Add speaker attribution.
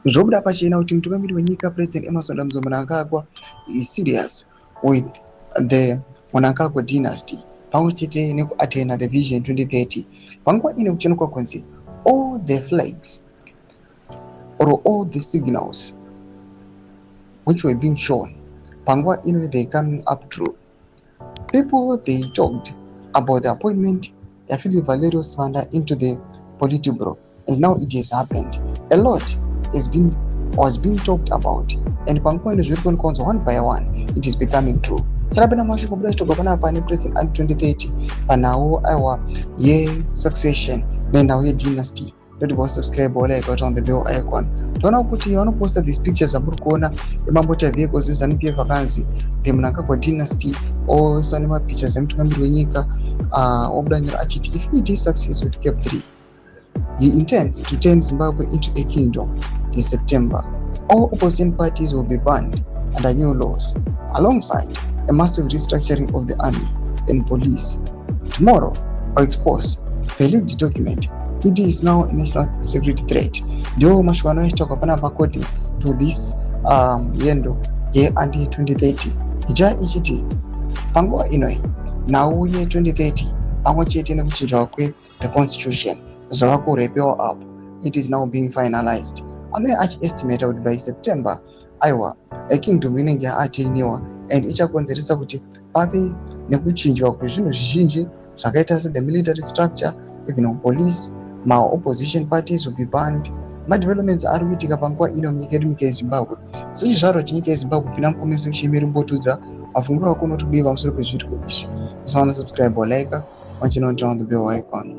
Speaker 1: Zvobuda pachena kuti mutungamiri wenyika President Emmerson Mnangagwa is serious with the Mnangagwa dynasty pamwechete nekuatena the Vision 2030. Panguva ine kuchenukwa kunzi all the flags or all the signals which were being shown, panguva ino they coming up true. People they talked about the appointment of Philip Valerio Svanda into the Politburo, and now it has happened. A lot was being talked about, and panguva ino zviri kuonekwa one by one it is becoming true. Sarabena mashoko buda chitoka pana pane President and 2030 panawo aiwa succession nenawo dynasty. Don't forget to subscribe or like on the bell icon. Don't forget to post these pictures of Burkona, the Mambota vehicles, and PF vacancy, the Mnangagwa dynasty, or some pictures of Mtukambirunyika, if it is success with Cap 3. He intends to turn Zimbabwe into a kingdom this September. All opposition parties will be banned under new laws, alongside a massive restructuring of the army and police. Tomorrow, I'll expose the leaked document. It is now a national security threat. Ndio mashwano yachitoka pana according to this yendo ye anti 2030 ija ichiti panguva inoi now ye 2030 pamwe chete nekuchinjwa kwe the constitution zvava kurepewa up. It is now being finalized. Anoi achiestimate kuti by September aiwa a kingdom inenge yaateniwa and ichakonzeresa kuti pave nekuchinjwa kwezvinhu zvizhinji zvakaita se the military structure, even police. Opposition parties will be banned. Developments are kuitika panguva ino munyika yedu yeZimbabwe. Sechizvaro chenyika yeZimbabwe kupinda mukome section yerumbotudza mafunguro ako unotodiwa pamusoro pezviri izvi. Usaona subscribe or like, watching on the bell icon.